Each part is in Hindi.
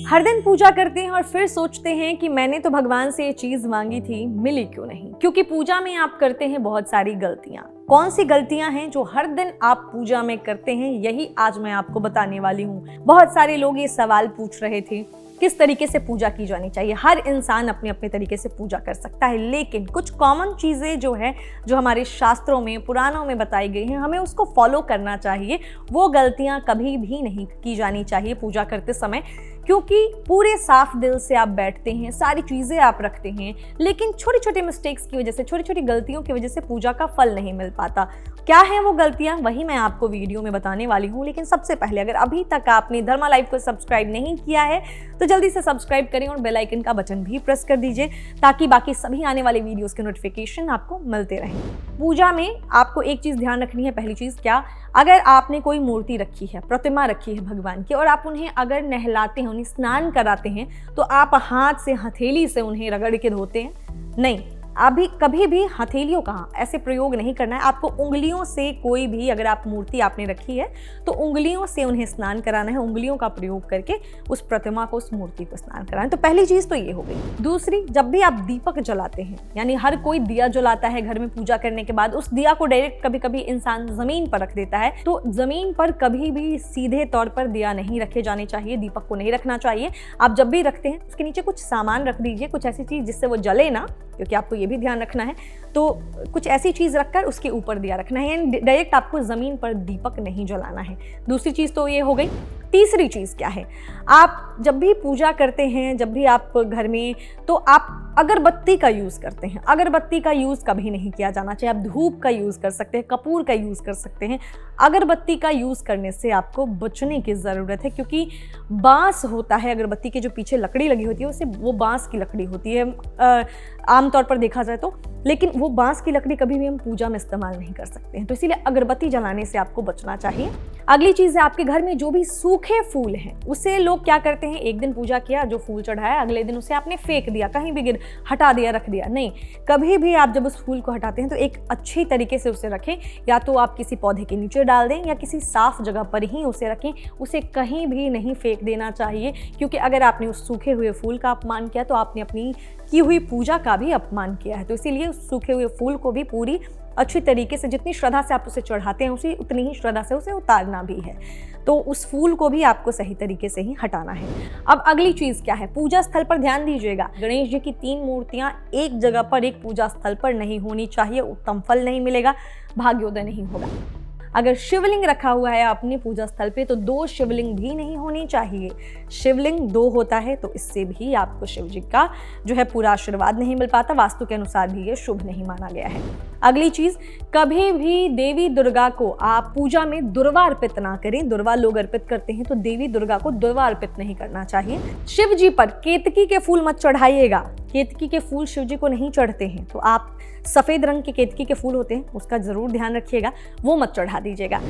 हर दिन पूजा करते हैं और फिर सोचते हैं कि मैंने तो भगवान से ये चीज मांगी थी, मिली क्यों नहीं। क्योंकि पूजा में आप करते हैं बहुत सारी गलतियां। कौन सी गलतियां हैं जो हर दिन आप पूजा में करते हैं, यही आज मैं आपको बताने वाली हूँ। बहुत सारे लोग ये सवाल पूछ रहे थे किस तरीके से पूजा की जानी चाहिए। हर इंसान अपने अपने तरीके से पूजा कर सकता है, लेकिन कुछ कॉमन चीज़ें जो है, जो हमारे शास्त्रों में, पुराणों में बताई गई हैं, हमें उसको फॉलो करना चाहिए। वो गलतियां कभी भी नहीं की जानी चाहिए पूजा करते समय, क्योंकि पूरे साफ दिल से आप बैठते हैं, सारी चीज़ें आप रखते हैं, लेकिन छोटी छोटी मिस्टेक्स की वजह से, छोटी छोटी गलतियों की वजह से पूजा का फल नहीं मिल पाता। क्या है वो गलतियां, वही मैं आपको वीडियो में बताने वाली हूँ। लेकिन सबसे पहले, अगर अभी तक आपने धर्मा लाइव को सब्सक्राइब नहीं किया है तो जल्दी से सब्सक्राइब करें और बेल आइकन का बटन भी प्रेस कर दीजिए, ताकि बाकी सभी आने वाले वीडियोस के नोटिफिकेशन आपको मिलते रहें। पूजा में आपको एक चीज़ ध्यान रखनी है। पहली चीज़ क्या, अगर आपने कोई मूर्ति रखी है, प्रतिमा रखी है भगवान की, और आप उन्हें अगर नहलाते हैं, उन्हें स्नान कराते हैं, तो आप हाथ से, हथेली से उन्हें रगड़ के धोते हैं नहीं। अभी कभी भी हथेलियों का ऐसे प्रयोग नहीं करना है। आपको उंगलियों से, कोई भी अगर आप मूर्ति आपने रखी है तो उंगलियों से उन्हें स्नान कराना है। उंगलियों का प्रयोग करके उस प्रतिमा को, उस मूर्ति को स्नान कराना। तो पहली चीज़ तो ये हो गई। दूसरी, जब भी आप दीपक जलाते हैं, यानी हर कोई दिया जलाता है घर में पूजा करने के बाद, उस दिया को डायरेक्ट कभी कभी इंसान जमीन पर रख देता है। तो जमीन पर कभी भी सीधे तौर पर दिया नहीं रखे जाने चाहिए, दीपक को नहीं रखना चाहिए। आप जब भी रखते हैं उसके नीचे कुछ सामान रख दीजिए, कुछ ऐसी चीज़ जिससे वो जले ना, क्योंकि आपको ये भी ध्यान रखना है। तो कुछ ऐसी चीज़ रखकर उसके ऊपर दिया रखना है, यानी डायरेक्ट आपको ज़मीन पर दीपक नहीं जलाना है। दूसरी चीज़ तो ये हो गई। तीसरी चीज़ क्या है, आप जब भी पूजा करते हैं, जब भी आप घर में, तो आप अगरबत्ती का यूज़ करते हैं। अगरबत्ती का यूज़ कभी नहीं किया जाना चाहिए। आप धूप का यूज़ कर सकते हैं, कपूर का यूज़ कर सकते हैं। अगरबत्ती का यूज़ करने से आपको बचने की ज़रूरत है, क्योंकि बाँस होता है, अगरबत्ती के जो पीछे लकड़ी लगी होती है उससे, वो बाँस की लकड़ी होती है आमतौर पर देखा जाए तो, लेकिन वो बाँस की लकड़ी कभी भी हम पूजा में इस्तेमाल नहीं कर सकते हैं। तो इसीलिए अगरबत्ती जलाने से आपको बचना चाहिए। अगली चीज़ है, आपके घर में जो भी सूखे फूल हैं, उसे लोग क्या करते हैं, एक दिन पूजा किया, जो फूल चढ़ाया, अगले दिन उसे आपने फेंक दिया, कहीं भी हटा दिया, रख दिया। नहीं, कभी भी आप जब उस फूल को हटाते हैं तो एक अच्छी तरीके से उसे रखें। या तो आप किसी पौधे के नीचे डाल दें या किसी साफ जगह पर ही उसे रखें। उसे कहीं भी नहीं फेंक देना चाहिए, क्योंकि अगर आपने उस सूखे हुए फूल का अपमान किया तो आपने अपनी की हुई पूजा का भी अपमान किया है। तो इसीलिए उस सूखे हुए फूल को भी पूरी अच्छी तरीके से, जितनी श्रद्धा से आप उसे चढ़ाते हैं, उसी उतनी ही श्रद्धा से उसे उतारना भी है। तो उस फूल को भी आपको सही तरीके से ही हटाना है। अब अगली चीज़ क्या है, पूजा स्थल पर ध्यान दीजिएगा। गणेश जी की 3 मूर्तियां एक जगह पर, एक पूजा स्थल पर नहीं होनी चाहिए। उत्तम फल नहीं मिलेगा, भाग्योदय नहीं होगा। अगर शिवलिंग रखा हुआ है अपने पूजा स्थल पे, तो 2 शिवलिंग भी नहीं होनी चाहिए। शिवलिंग 2 होता है तो इससे भी आपको शिव जी का जो है पूरा आशीर्वाद नहीं मिल पाता। वास्तु के अनुसार भी ये शुभ नहीं माना गया है। अगली चीज, कभी भी देवी दुर्गा को आप पूजा में दुर्वा अर्पित ना करें। दुर्वा लोग अर्पित करते हैं, तो देवी दुर्गा को दुर्वा अर्पित नहीं करना चाहिए। शिव जी पर केतकी के फूल मत चढ़ाइएगा। केतकी के फूल शिव जी को नहीं चढ़ते हैं, तो आप सफेद रंग के केतकी के फूल होते हैं, उसका जरूर ध्यान रखिएगा, वो मत चढ़ा दीजिएगा।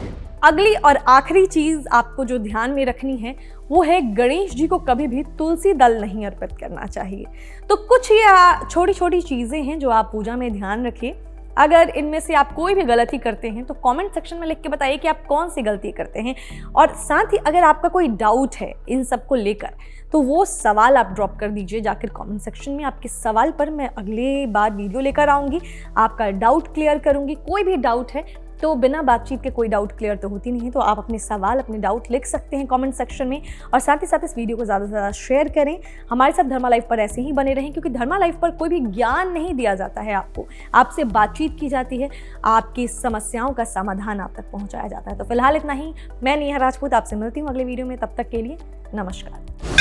अगली और आखिरी चीज आपको जो ध्यान में रखनी है वो है, गणेश जी को कभी भी तुलसी दल नहीं अर्पित करना चाहिए। तो कुछ ये छोटी छोटी चीजें हैं जो आप पूजा में ध्यान रखिए। अगर इनमें से आप कोई भी गलती करते हैं तो कमेंट सेक्शन में लिख के बताइए कि आप कौन सी गलती करते हैं। और साथ ही अगर आपका कोई डाउट है इन सब को लेकर, तो वो सवाल आप ड्रॉप कर दीजिए जाकर कमेंट सेक्शन में। आपके सवाल पर मैं अगले बार वीडियो लेकर आऊँगी, आपका डाउट क्लियर करूँगी। कोई भी डाउट है तो बिना बातचीत के कोई डाउट क्लियर तो होती नहीं है, तो आप अपने सवाल, अपने डाउट लिख सकते हैं कमेंट सेक्शन में। और साथ ही साथ इस वीडियो को ज़्यादा से ज़्यादा शेयर करें। हमारे साथ धर्मा लाइव पर ऐसे ही बने रहें, क्योंकि धर्मा लाइव पर कोई भी ज्ञान नहीं दिया जाता है आपको, आपसे बातचीत की जाती है, आपकी समस्याओं का समाधान आप तक पहुँचाया जाता है। तो फिलहाल इतना ही। मैं नेहा राजपूत आपसे मिलती हूँ अगले वीडियो में। तब तक के लिए नमस्कार।